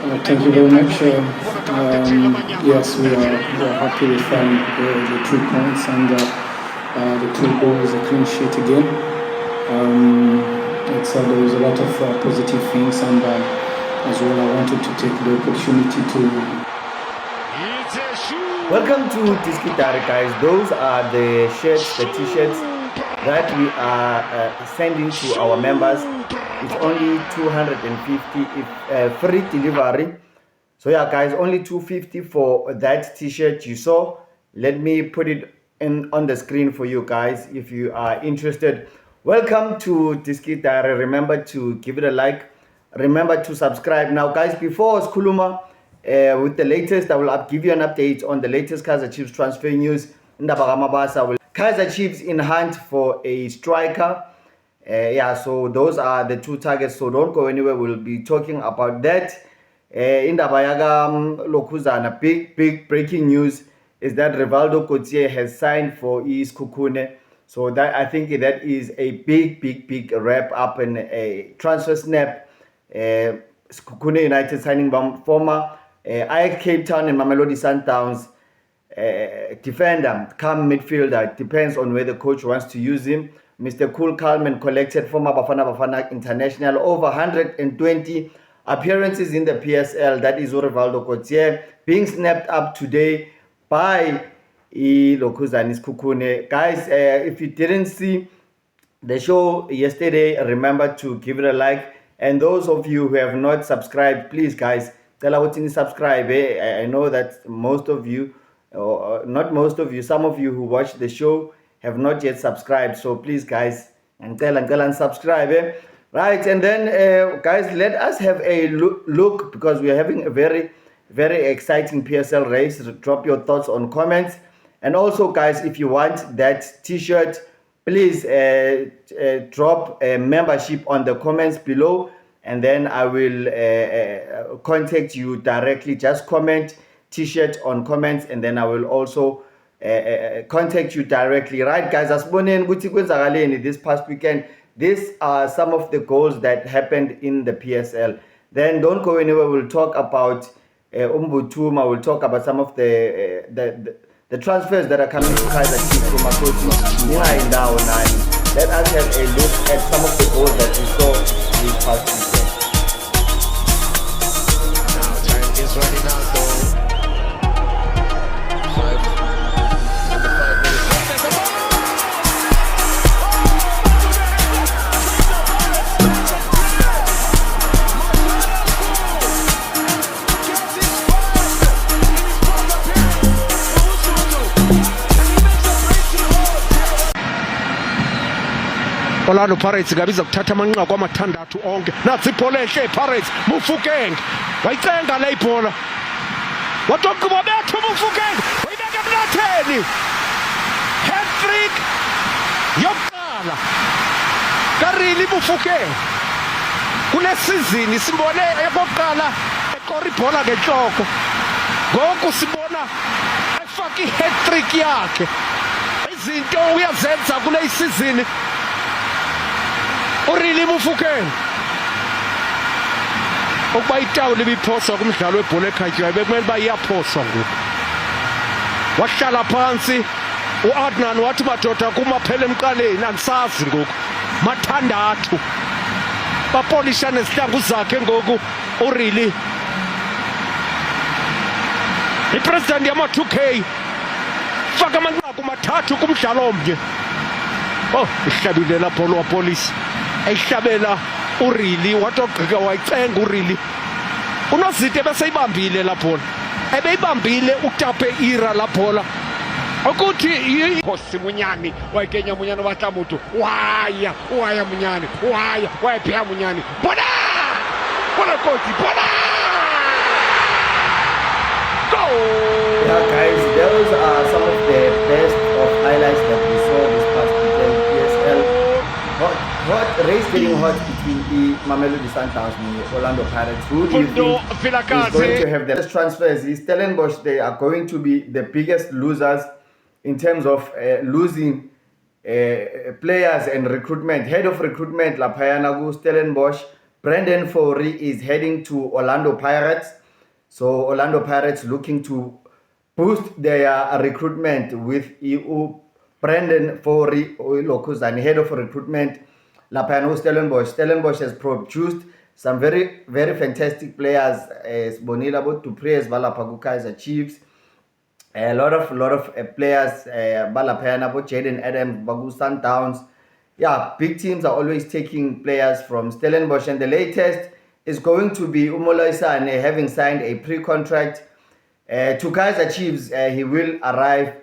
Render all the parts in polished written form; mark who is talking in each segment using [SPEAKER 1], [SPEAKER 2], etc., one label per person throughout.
[SPEAKER 1] Thank you very much. Yes, we are happy with the 3 points and the 2 goals, a clean sheet again. There was a lot of positive things, and as well, I wanted to take the opportunity to.
[SPEAKER 2] Welcome to Tiskitari, guys. Those are the shirts, the t-shirts that we are sending to our members. It's only 250 if free delivery. So yeah, guys, only 250 for that t-shirt you saw. Let me put it on the screen for you guys if you are interested. Welcome to Tiskitari. Remember to give it a like. Remember to subscribe. Now, guys, before Skuluma, with the latest, I will give you an update on the latest Kaizer Chiefs transfer news. Kaizer Chiefs in hunt for a striker. So those are the 2 targets. So don't go anywhere. We'll be talking about that. In the Lokuzana, big breaking news is that Rivaldo Cotier has signed for Sekhukhune. So that, I think that is a big wrap up and a transfer snap. Sekhukhune United signing former Ajax Cape Town and Mamelodi Sundowns defender, come midfielder. Depends on where the coach wants to use him. Mr. Cool Kalman collected former Bafana international, over 120 appearances in the PSL. That is Rivaldo Cotier being snapped up today by Lokuzana Sekhukhune. Guys, if you didn't see the show yesterday, remember to give it a like. And those of you who have not subscribed, please, guys, subscribe. I know that most of you, or not most of you, some of you who watch the show have not yet subscribed. So please, guys, and subscribe. Right, and then guys, let us have a look because we are having a very exciting PSL race. Drop your thoughts on comments. And also, guys, if you want that t-shirt, please drop a membership on the comments below, and then I will contact you directly. Just comment t-shirt on comments, and then I will also contact you directly. Right, guys, this past weekend, these are some of the goals that happened in the PSL. Then don't go anywhere. We'll talk about Umbutuma. We'll talk about some of the transfers that are coming to Kaizer Chiefs from Makosi. Let us have a look at some of the goals that we saw this past weekend.
[SPEAKER 3] Now time is running out though. 5 minutes.
[SPEAKER 4] Orlando Pirates ngabiza kuthatha amanqaku amathandathu onke. Nazi ibhola ehle Pirates, Mufukeng. Wayicenga le ibhola. Waqoqwa bethu Mufukeng. Wayibeka emnatheni. Hat-trick yokuqala. Karili Mufukeng. Kule season simbone ekokuqala ekora ibhola ngenhloko. Ngoku sibona efaka i-hat-trick yakhe. Izinto uyazenza kule season. Urili Mufukeng ukuba itawuli ibiphoswa kumdlalo webhola ekhatywayo bekumele uba iyaphoswa ngoku. Wahlala phansi uAdnan wathi madoda kumaphela emqaleni, andisazi ngoku mathandathu bapolisha nezihlangu zakhe ngoku. Urili ipresident yama-2K faka amanqaku mathathu kumdlalo omnye. Ihlabile lapho wapolisi eyihlabela Urili, watogqika wayicenga Urili. Unozithe beseyibambile la bhola, ebeyibambile utape ira la bhola ukuthi Khosi Munyani wayikenya Munyani batla motho waya Munyani waya phya Munyani bona kotsi bona go.
[SPEAKER 2] Yeah, guys, those are some of the best of highlights that we saw this past weekend. PSL hot race getting hot between the Mamelodi Sundowns and Orlando Pirates. Who do you think is going to have the best transfers? Is Stellenbosch, they are going to be the biggest losers in terms of losing players and recruitment. Head of recruitment, Lapayana Stellenbosch, Brandon Fourie is heading to Orlando Pirates. So Orlando Pirates looking to boost their recruitment with EU Brandon Fourie Lokuzan, head of recruitment. Lapano Stellenbosch. Stellenbosch has produced some very, very fantastic players as Bonilla Dupree as Valapaguka as Chiefs. A lot of players, Balapana, Jaden Adams, Bagu Sundowns. Yeah, big teams are always taking players from Stellenbosch, and the latest is going to be Umoloisa, and having signed a pre-contract to Kaizer Chiefs. He will arrive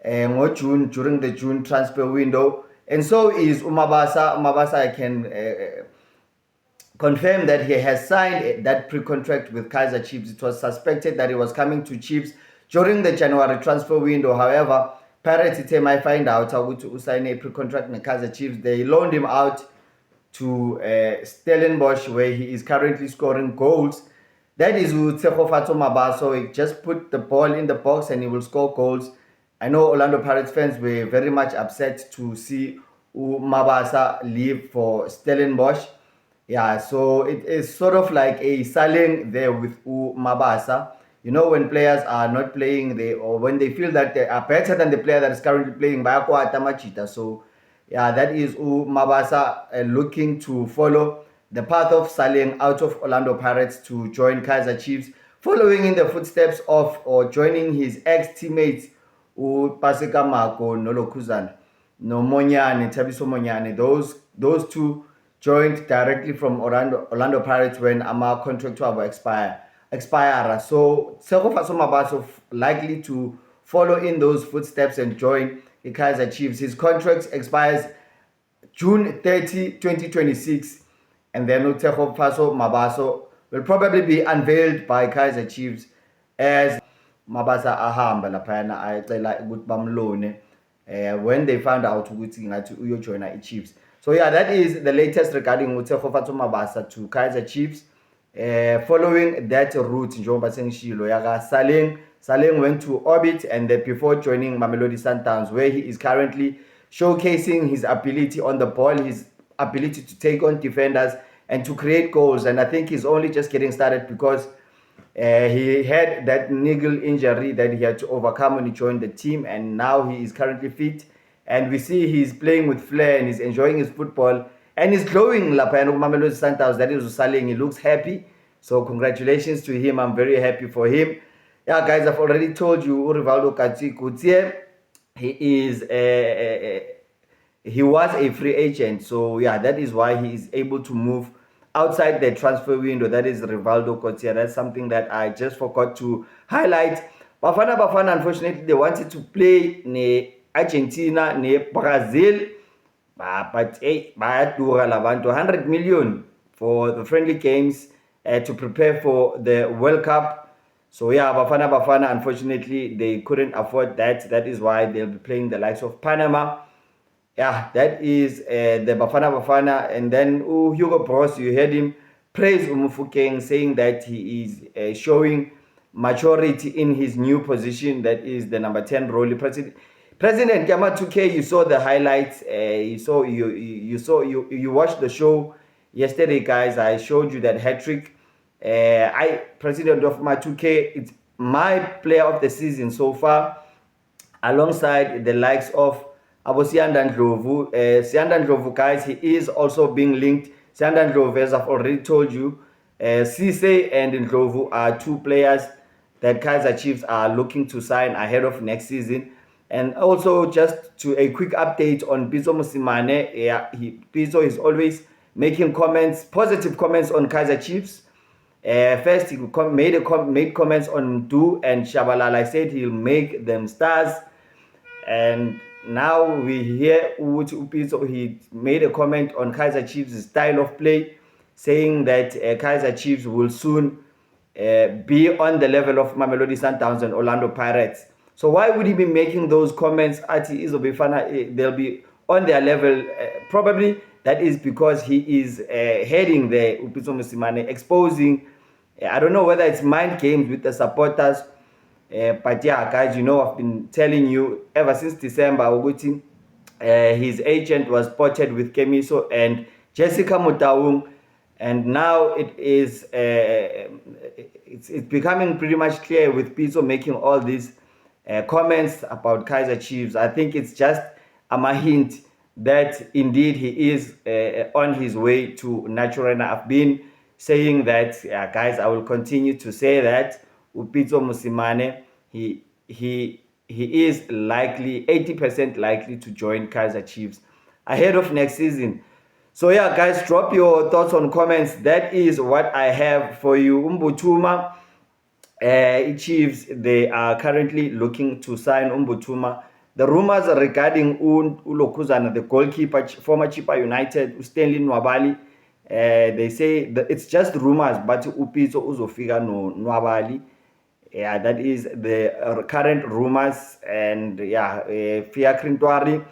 [SPEAKER 2] June, during the June transfer window, and so is Umabasa. Umabasa, I can confirm that he has signed that pre-contract with Kaizer Chiefs. It was suspected that he was coming to Chiefs during the January transfer window. However, Pirates might find out how to sign a pre-contract with Kaizer Chiefs. They loaned him out to Stellenbosch, where he is currently scoring goals. That is Utsego Fato Mabaso. He just put the ball in the box and he will score goals. I know Orlando Pirates fans were very much upset to see Mabasa leave for Stellenbosch. Yeah, so it is sort of like a selling there with Mabasa. You know, when players are not playing, or when they feel that they are better than the player that is currently playing, so yeah, that is Mabasa looking to follow the path of selling out of Orlando Pirates to join Kaizer Chiefs, following in the footsteps of or joining his ex-teammates Pasika Mako, Nolokuzan, Monyane, Tabiso Monyane. Those two joined directly from Orlando Pirates when Ama contract will expire. So Tshego Faso Mabaso likely to follow in those footsteps and join the Kaizer Chiefs. His contract expires June 30, 2026, and then Tshego Faso Mabaso will probably be unveiled by Kaizer Chiefs as Mabasa ahamba laphayana ayicela ukuthi bamlone when they found out ukuthi ngathi uyojoina iChiefs. So yeah, that is the latest regarding Tshego Faso Mabasa to Kaizer Chiefs. Following that route, njengoba sengishilo yaka Saleng went to Orbit, and then before joining Mamelodi Sundowns, where he is currently showcasing his ability on the ball, his ability to take on defenders and to create goals. And I think he's only just getting started because he had that niggle injury that he had to overcome when he joined the team, and now he is currently fit, and we see he's playing with flair and he's enjoying his football. And he's glowing lapha Mamelodi Sundowns. That is Usaleng. He looks happy. So congratulations to him. I'm very happy for him. Yeah, guys, I've already told you Rivaldo Katsi, he was a free agent. So yeah, that is why he is able to move outside the transfer window. That is Rivaldo Kotia. That's something that I just forgot to highlight. Bafana, unfortunately, they wanted to play in Argentina, in Brazil. But hey, 100 million for the friendly games to prepare for the World Cup. So yeah, Bafana, unfortunately, they couldn't afford that. That is why they'll be playing the likes of Panama. Yeah, that is the Bafana. And then Hugo Broos, you heard him praise Umufukeng, saying that he is showing maturity in his new position, that is the number 10 role. President Gamma 2K, you saw the highlights. You watched the show yesterday, guys. I showed you that hat trick. President of my 2K, it's my player of the season so far, alongside the likes of Sianda Ndlovu. Sianda Ndlovu, guys, he is also being linked. Sianda Ndlovu, as I've already told you, Cisse and Ndlovu are two players that Kaizer Chiefs are looking to sign ahead of next season. And also, just to a quick update on Pitso Mosimane, Pitso is always making comments, positive comments on Kaizer Chiefs. First, he made comments on Du and Shabalala. I said he'll make them stars. And now we hear Pitso, he made a comment on Kaizer Chiefs' style of play, saying that Kaizer Chiefs will soon be on the level of Mamelodi Sundowns and Orlando Pirates. So why would he be making those comments? They'll be on their level. Probably that is because he is heading the Pitso Mosimane, exposing, I don't know whether it's mind games with the supporters. But yeah, guys, you know, I've been telling you ever since December, his agent was spotted with Kemiso and Jessica Motaung And now it is it's becoming pretty much clear with Pitso making all these comments about Kaizer Chiefs. I think it's just a hint that indeed he is on his way to Naturena. I've been saying that, guys, I will continue to say that Pitso Mosimane, he is likely 80% likely to join Kaizer Chiefs ahead of next season. So yeah, guys, drop your thoughts on comments. That is what I have for you. Mbuthuma, Chiefs, they are currently looking to sign Mbuthuma. The rumors regarding Ulokuzana, the goalkeeper, former Chippa United, Stanley Nwabali, they say that it's just rumors, but Pitso uzofika no Nwabali. Yeah, that is the current rumors. And yeah, Fiacre Ntwari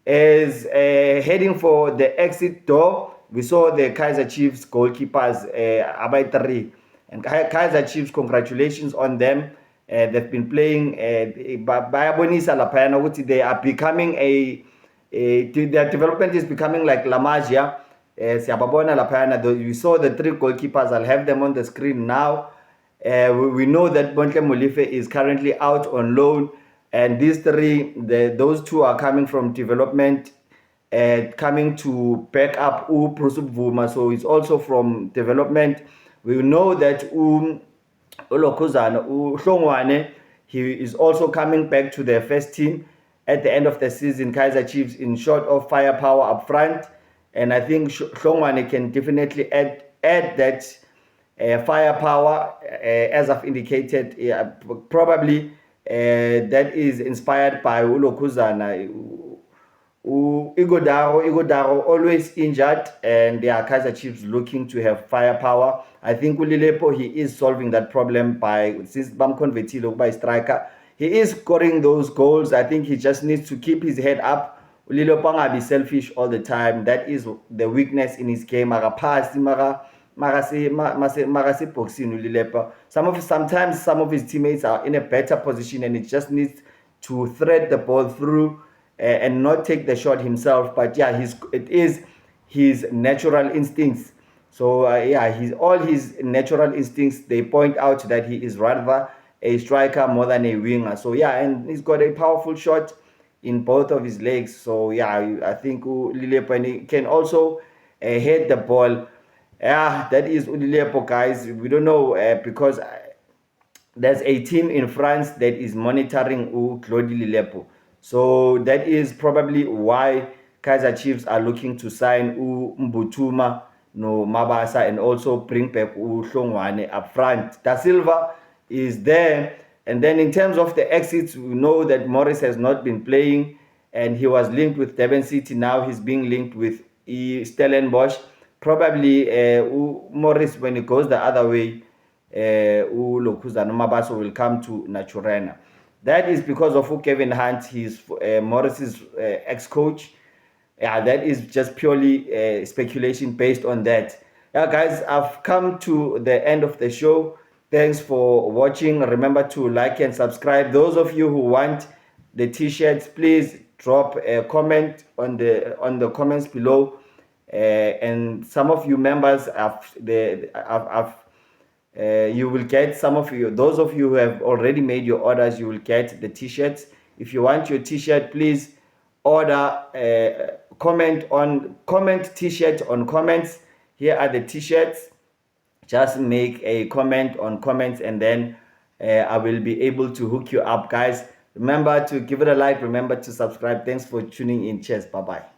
[SPEAKER 2] is heading for the exit door. We saw the Kaizer Chiefs goalkeepers, Abai 3. And Kaizer Chiefs, congratulations on them. They've been playing Bayabonisa Lapayana, which they are becoming their development is becoming like La Magia. Siababona Lapayana, you saw the 3 goalkeepers. I'll have them on the screen now. We know that Bontle Molife is currently out on loan. And these 3, those 2 are coming from development, coming to back up Prusub Vuma. So it's also from development. We know that Ulokuzana, Hlongwane, he is also coming back to the first team at the end of the season. Kaizer Chiefs in short of firepower up front. And I think Hlongwane can definitely add that firepower, as I've indicated, probably. That is inspired by Ulokuzana. Igodaro always injured, and Kaizer Chiefs looking to have firepower. I think Ulilepo, he is solving that problem since Bam Convertilo by striker. He is scoring those goals. I think he just needs to keep his head up. Ulilepo will be selfish all the time. That is the weakness in his game. Sometimes some of his teammates are in a better position, and he just needs to thread the ball through and not take the shot himself. But yeah, it is his natural instincts. So all his natural instincts, they point out that he is rather a striker more than a winger. So yeah, and he's got a powerful shot in both of his legs. So yeah, I think Ulilepo can also head the ball. Yeah, that is Ulilepo, guys. We don't know because there's a team in France that is monitoring Claude Lilepo. So that is probably why Kaizer Chiefs are looking to sign Mbuthuma, no Mabasa, and also bring back Hlongwane up front. Da Silva is there. And then in terms of the exits, we know that Morris has not been playing, and he was linked with Durban City. Now he's being linked with Stellenbosch. Probably Morris, when it goes the other way, Ulokuzana Mabaso will come to Naturena. That is because of Kevin Hunt, he's Morris's ex-coach. Yeah, that is just purely speculation based on that. Yeah, guys, I've come to the end of the show. Thanks for watching. Remember to like and subscribe. Those of you who want the t-shirts, please drop a comment on the comments below. And some of you members you will get, those of you who have already made your orders, you will get the t-shirts. If you want your t-shirt, please order comment t-shirt on comments. Here are the t-shirts. Just make a comment on comments, and then I will be able to hook you up, guys. Remember to give it a like, remember to subscribe. Thanks for tuning in. Cheers. Bye bye.